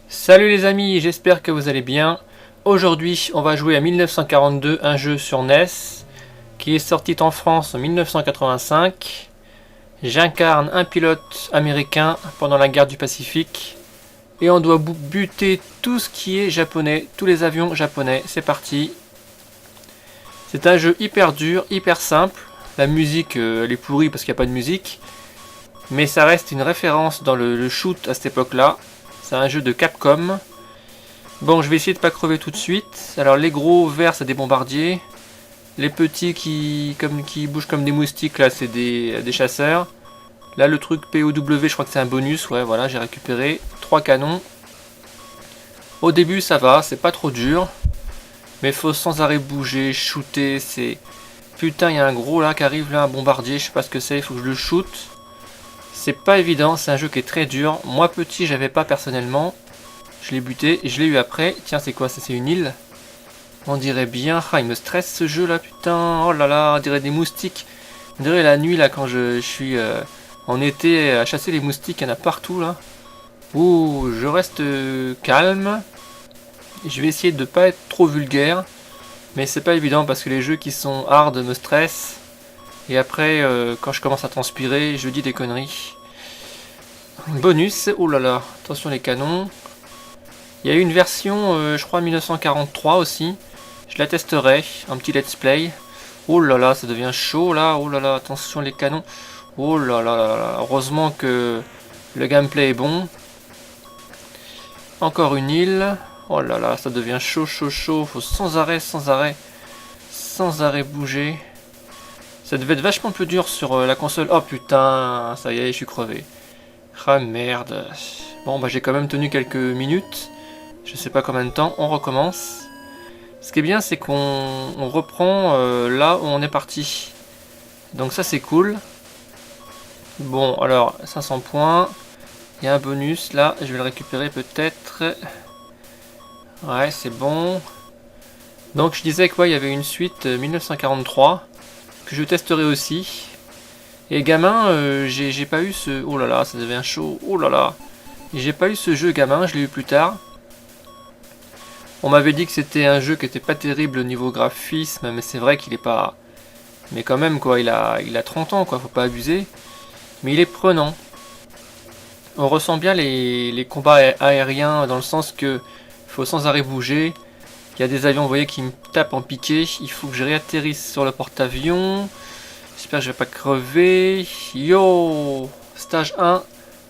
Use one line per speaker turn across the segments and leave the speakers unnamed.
Salut les amis, j'espère que vous allez bien. Aujourd'hui, on va jouer à 1942, un jeu sur NES qui est sorti en France en 1985. J'incarne un pilote américain pendant la guerre du Pacifique et on doit buter tout ce qui est japonais, tous les avions japonais. C'est parti. C'est un jeu hyper dur, hyper simple. La musique, elle est pourrie parce qu'il n'y a pas de musique, mais ça reste une référence dans le shoot à cette époque-là. C'est un jeu de Capcom. Bon, je vais essayer de pas crever tout de suite. Alors les gros verts, c'est des bombardiers. Les petits qui bougent comme des moustiques, là, c'est des chasseurs. Là, le truc POW, je crois que c'est un bonus. Ouais, voilà, j'ai récupéré 3 canons. Au début, ça va, c'est pas trop dur. Mais faut sans arrêt bouger, shooter, c'est... Putain, il y a un gros là qui arrive, là, un bombardier, je sais pas ce que c'est, il faut que je le shoot. C'est pas évident, c'est un jeu qui est très dur. Moi petit, j'avais pas personnellement. Je l'ai buté et je l'ai eu après. Tiens, c'est quoi ça? C'est une île? On dirait bien. Ah, il me stresse ce jeu là, putain. Oh là là, on dirait des moustiques. On dirait la nuit là quand je suis en été à chasser les moustiques. Il y en a partout là. Ouh, je reste calme. Je vais essayer de pas être trop vulgaire. Mais c'est pas évident parce que les jeux qui sont hard me stressent. Et après, quand je commence à transpirer, je dis des conneries. Bonus, oh là là, attention les canons. Il y a eu une version, je crois 1943 aussi. Je la testerai, un petit let's play. Oh là là, ça devient chaud là. Oh là là, attention les canons. Oh là là là là. Heureusement que le gameplay est bon. Encore une île. Oh là là, ça devient chaud, chaud, chaud. Faut sans arrêt bouger. Ça devait être vachement plus dur sur la console. Oh putain, ça y est, je suis crevé. Ah merde. Bon, bah j'ai quand même tenu quelques minutes. Je sais pas combien de temps. On recommence. Ce qui est bien, c'est qu'on reprend là où on est parti. Donc ça, c'est cool. Bon, alors, 500 points. Il y a un bonus là. Je vais le récupérer peut-être. Ouais, c'est bon. Donc je disais que ouais, il y avait une suite 1943 que je testerai aussi. Et gamin, j'ai pas eu ce... Oh là là, ça devient chaud. Oh là là. J'ai pas eu ce jeu gamin, je l'ai eu plus tard. On m'avait dit que c'était un jeu qui était pas terrible au niveau graphisme, mais c'est vrai qu'il est pas... Mais quand même, quoi, il a 30 ans, quoi, faut pas abuser. Mais il est prenant. On ressent bien les combats aériens, dans le sens que faut sans arrêt bouger. Il y a des avions, vous voyez, qui me tapent en piqué. Il faut que je réatterrisse sur le porte-avions. J'espère que je vais pas crever. Yo! Stage 1,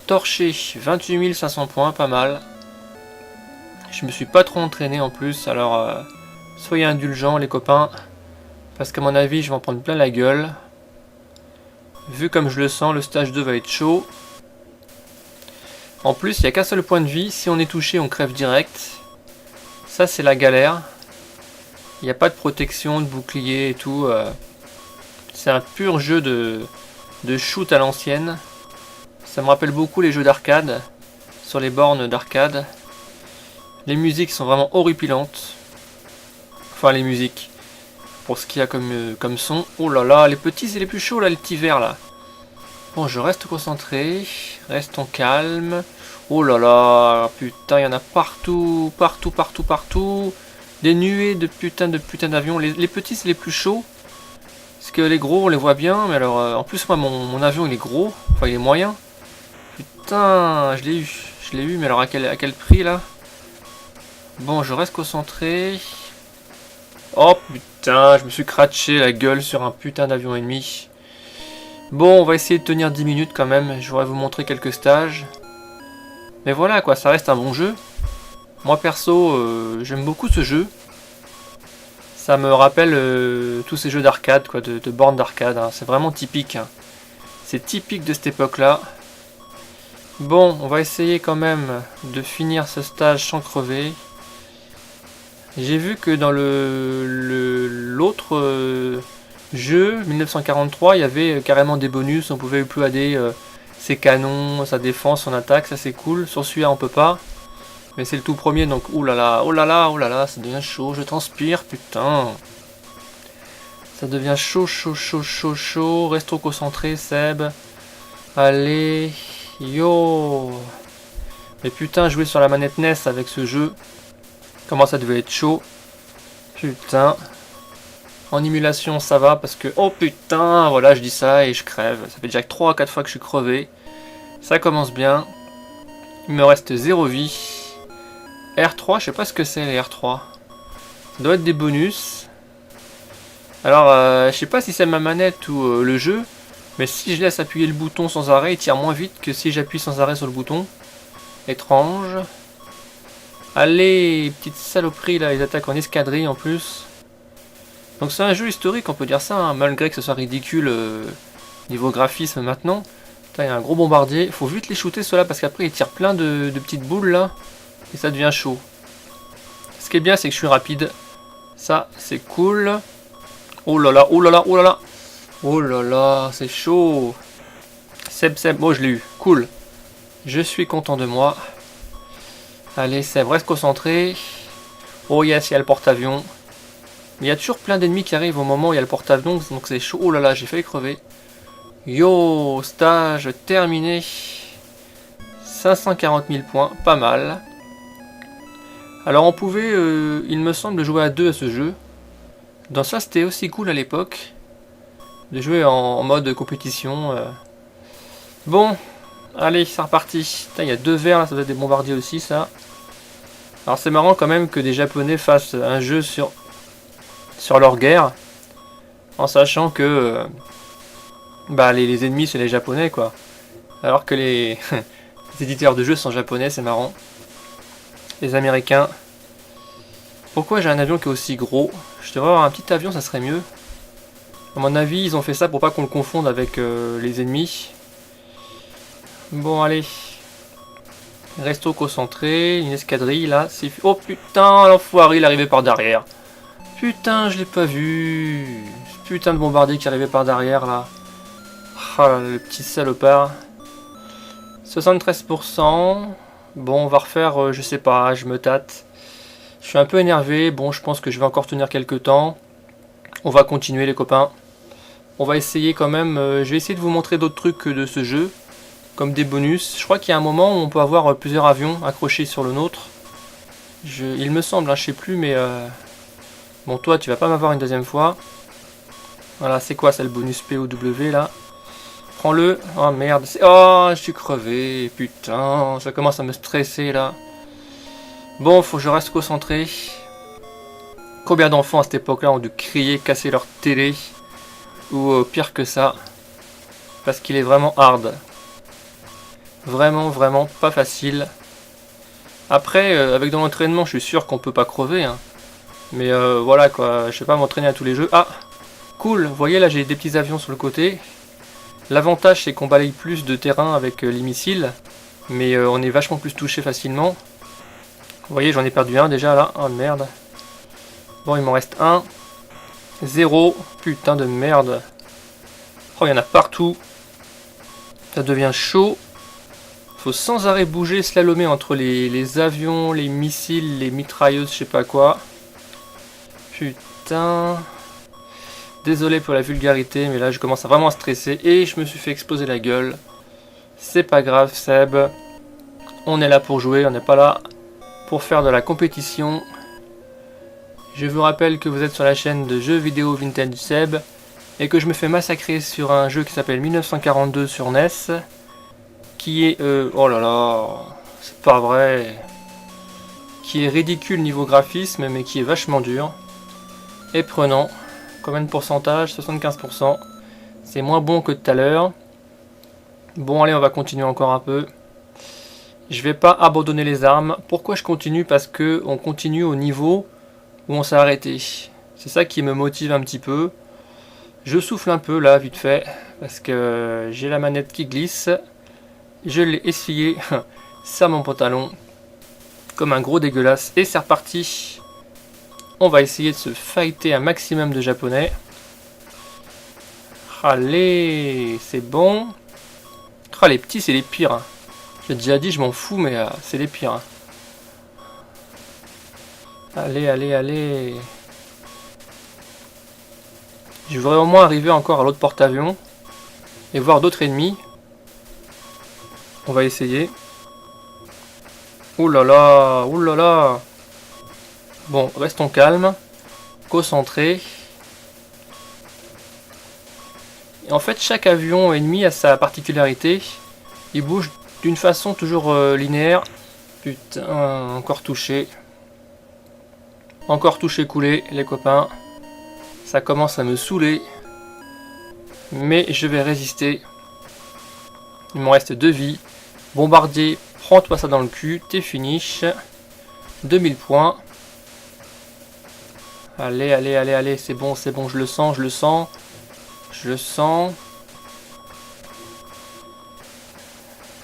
torché, 28 500 points, pas mal. Je me suis pas trop entraîné en plus, alors soyez indulgents les copains. Parce qu'à mon avis, je vais en prendre plein la gueule. Vu comme je le sens, le stage 2 va être chaud. En plus, il n'y a qu'un seul point de vie. Si on est touché, on crève direct. Ça, c'est la galère. Il n'y a pas de protection, de bouclier et tout. C'est un pur jeu de shoot à l'ancienne. Ça me rappelle beaucoup les jeux d'arcade. Sur les bornes d'arcade. Les musiques sont vraiment horripilantes. Enfin, les musiques. Pour ce qu'il y a comme son. Oh là là, les petits, c'est les plus chauds là, les petits verts là. Bon, je reste concentré. Restons calmes. Oh là là, putain, il y en a partout. Partout, partout, partout. Des nuées de putain d'avions. Les petits, c'est les plus chauds. Parce que les gros, on les voit bien. Mais alors, en plus, moi, mon avion, il est gros. Enfin, il est moyen. Putain, je l'ai eu. Je l'ai eu, mais alors à quel prix là? Bon, je reste concentré. Oh putain, je me suis cratché la gueule sur un putain d'avion ennemi. Bon, on va essayer de tenir 10 minutes quand même. Je voudrais vous montrer quelques stages. Mais voilà quoi, ça reste un bon jeu. Moi perso, j'aime beaucoup ce jeu. Ça me rappelle tous ces jeux d'arcade, quoi, de bornes d'arcade. Hein. C'est vraiment typique. Hein. C'est typique de cette époque-là. Bon, on va essayer quand même de finir ce stage sans crever. J'ai vu que dans l'autre jeu, 1943, il y avait carrément des bonus. On pouvait uploader ses canons, sa défense, son attaque. Ça c'est cool. Sur celui-là, on peut pas. Mais c'est le tout premier, donc oulala, oh là là, oh là là, ça devient chaud. Je transpire, putain. Ça devient chaud, chaud, chaud, chaud, chaud. Restons concentrés, Seb. Allez, yo. Mais putain, jouer sur la manette NES avec ce jeu, comment ça devait être chaud. Putain. En émulation, ça va parce que... Oh putain, voilà, je dis ça et je crève. Ça fait déjà 3 à 4 fois que je suis crevé. Ça commence bien. Il me reste 0 vie. R3, je sais pas ce que c'est les R3. Ça doit être des bonus. Alors, je sais pas si c'est ma manette ou le jeu. Mais si je laisse appuyer le bouton sans arrêt, il tire moins vite que si j'appuie sans arrêt sur le bouton. Étrange. Allez, petite saloperie là, ils attaquent en escadrille en plus. Donc c'est un jeu historique, on peut dire ça, hein, malgré que ce soit ridicule niveau graphisme maintenant. Là, il y a un gros bombardier, faut vite les shooter ceux-là parce qu'après ils tirent plein de petites boules là. Et ça devient chaud. Ce qui est bien, c'est que je suis rapide. Ça, c'est cool. Oh là là, oh là là, oh là là. Oh là là, c'est chaud. Seb, oh je l'ai eu, cool. Je suis content de moi. Allez Seb, reste concentré. Oh yes, il y a le porte-avions. Mais il y a toujours plein d'ennemis qui arrivent au moment où il y a le porte-avions, donc c'est chaud. Oh là là, j'ai failli crever. Yo, stage terminé. 540 000 points, pas mal. Alors on pouvait, il me semble, jouer à 2 à ce jeu. Dans ça, c'était aussi cool à l'époque. De jouer en mode compétition. Bon, allez, c'est reparti. Il y a 2 verres là, ça doit être des bombardiers aussi, ça. Alors c'est marrant quand même que des Japonais fassent un jeu sur leur guerre. En sachant que bah, les ennemis, c'est les Japonais, quoi. Alors que les éditeurs de jeux sont japonais, c'est marrant. Les Américains. Pourquoi j'ai un avion qui est aussi gros? Je devrais avoir un petit avion, ça serait mieux. À mon avis, ils ont fait ça pour pas qu'on le confonde avec les ennemis. Bon, allez. Resto concentré, une escadrille, là. Oh putain, l'enfoiré, il arrivait par derrière. Putain, je l'ai pas vu. Ce putain de bombardier qui arrivait par derrière, là. Ah, là, le petit salopard. 73%. Bon, on va refaire, je sais pas, je me tâte. Je suis un peu énervé. Bon, je pense que je vais encore tenir quelques temps. On va continuer, les copains. On va essayer quand même. Je vais essayer de vous montrer d'autres trucs de ce jeu. Comme des bonus. Je crois qu'il y a un moment où on peut avoir plusieurs avions accrochés sur le nôtre. Il me semble, hein, je sais plus, mais... Bon, toi, tu vas pas m'avoir une deuxième fois. Voilà, c'est quoi, c'est le bonus POW, là. Prends-le. Oh, merde. Oh, je suis crevé. Putain, ça commence à me stresser, là. Bon, faut que je reste concentré. Combien d'enfants à cette époque-là ont dû crier, casser leur télé. Ou pire que ça. Parce qu'il est vraiment hard. Vraiment, vraiment pas facile. Après, avec de l'entraînement, je suis sûr qu'on peut pas crever. Hein. Mais voilà quoi, je sais pas m'entraîner à tous les jeux. Ah, cool, vous voyez là j'ai des petits avions sur le côté. L'avantage c'est qu'on balaye plus de terrain avec les missiles. Mais on est vachement plus touché facilement. Vous voyez, j'en ai perdu un déjà là. Oh merde. Bon, il m'en reste un. 0. Putain de merde. Oh, il y en a partout. Ça devient chaud. Faut sans arrêt bouger, slalomer entre les avions, les missiles, les mitrailleuses, je sais pas quoi. Putain. Désolé pour la vulgarité, mais là je commence à vraiment stresser et je me suis fait exploser la gueule. C'est pas grave, Seb. On est là pour jouer, on n'est pas là pour faire de la compétition. Je vous rappelle que vous êtes sur la chaîne de jeux vidéo Vintage Seb et que je me fais massacrer sur un jeu qui s'appelle 1942 sur NES. Qui est... oh là là, c'est pas vrai. Qui est ridicule niveau graphisme, mais qui est vachement dur. Et prenant. Combien de pourcentage? 75%. C'est moins bon que tout à l'heure. Bon, allez, on va continuer encore un peu. Je vais pas abandonner les armes. Pourquoi je continue? Parce que on continue au niveau où on s'est arrêté. C'est ça qui me motive un petit peu. Je souffle un peu là, vite fait. Parce que j'ai la manette qui glisse. Je l'ai essuyé sur mon pantalon comme un gros dégueulasse et c'est reparti. On va essayer de se fighter un maximum de japonais. Allez, c'est bon. Ah, les petits c'est les pires. J'ai déjà dit je m'en fous mais c'est les pires. Allez, allez, allez. Je voudrais au moins arriver encore à l'autre porte-avions et voir d'autres ennemis. On va essayer. Ouh là là, ouh là là. Bon, restons calmes, concentrés. Et en fait, chaque avion ennemi a sa particularité. Il bouge d'une façon toujours linéaire. Putain, encore touché. Encore touché coulé, les copains. Ça commence à me saouler. Mais je vais résister. Il me reste 2 vies. Bombardier, prends-toi ça dans le cul. T'es finish. 2000 points. Allez, allez, allez, allez. C'est bon, je le sens, je le sens. Je le sens.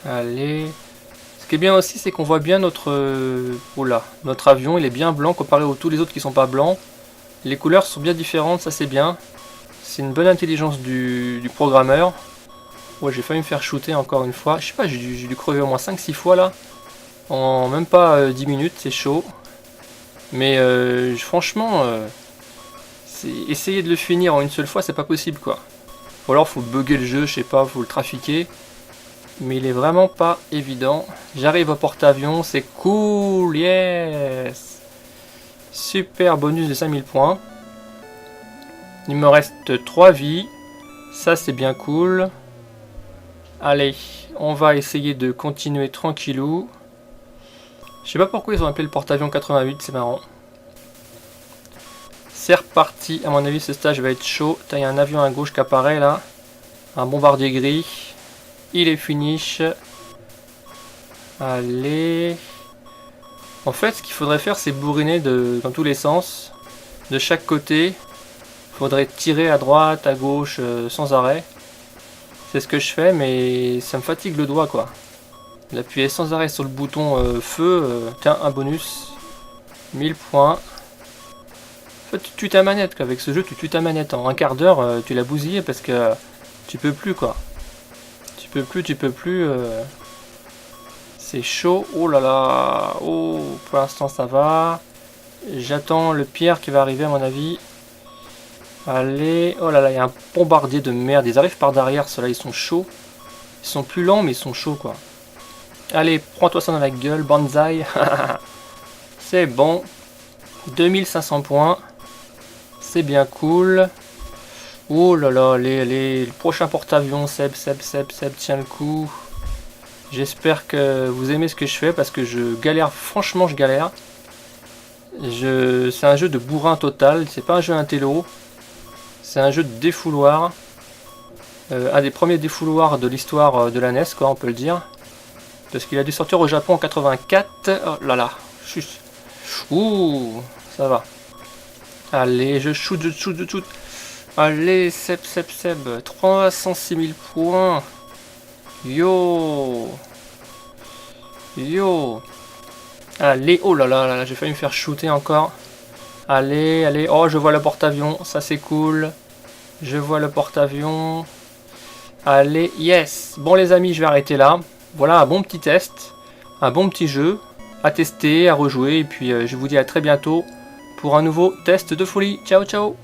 Allez. Ce qui est bien aussi, c'est qu'on voit bien notre avion. Il est bien blanc comparé aux tous les autres qui sont pas blancs. Les couleurs sont bien différentes, ça c'est bien. C'est une bonne intelligence du programmeur. Ouais, j'ai failli me faire shooter encore une fois. Je sais pas, j'ai dû crever au moins 5-6 fois là. En même pas 10 minutes, c'est chaud. Mais franchement, essayer de le finir en une seule fois, c'est pas possible quoi. Ou alors faut bugger le jeu, je sais pas, faut le trafiquer. Mais il est vraiment pas évident. J'arrive au porte-avions, c'est cool, yes. Super bonus de 5000 points. Il me reste 3 vies. Ça c'est bien cool. Allez, on va essayer de continuer tranquillou. Je sais pas pourquoi ils ont appelé le porte-avions 88, c'est marrant. C'est reparti, à mon avis ce stage va être chaud. Il y a un avion à gauche qui apparaît là. Un bombardier gris. Il est finish. Allez. En fait, ce qu'il faudrait faire, c'est bourriner dans tous les sens. De chaque côté. Il faudrait tirer à droite, à gauche, sans arrêt. C'est ce que je fais, mais ça me fatigue le doigt, quoi. D'appuyer sans arrêt sur le bouton feu. Tiens, un bonus. 1000 points. En fait, tu tues ta manette, quoi. Avec ce jeu, tu tues ta manette. En un quart d'heure, tu l'as bousillé parce que tu peux plus, quoi. Tu peux plus. C'est chaud. Oh là là. Oh, pour l'instant ça va. J'attends le pire qui va arriver à mon avis. Allez. Oh là là, il y a un bombardier de merde. Ils arrivent par derrière, ceux-là, ils sont chauds. Ils sont plus lents, mais ils sont chauds, quoi. Allez, prends-toi ça dans la gueule, banzai. C'est bon. 2500 points. C'est bien cool. Oh là là, le prochain porte-avions, Seb, tiens le coup. J'espère que vous aimez ce que je fais parce que je galère, franchement je galère. C'est un jeu de bourrin total, c'est pas un jeu intello. C'est un jeu de défouloir. Un des premiers défouloirs de l'histoire de la NES, quoi, on peut le dire. Parce qu'il a dû sortir au Japon en 84. Oh là là, chut. Ouh, ça va. Allez, je shoot. Allez, Seb. 306 000 points. Yo. Allez, oh là là, j'ai failli me faire shooter encore. Allez. Oh, je vois le porte-avions, ça c'est cool. Je vois le porte-avions. Allez, yes. Bon les amis, je vais arrêter là. Voilà un bon petit test. Un bon petit jeu. À tester, à rejouer. Et puis je vous dis à très bientôt pour un nouveau test de folie. Ciao.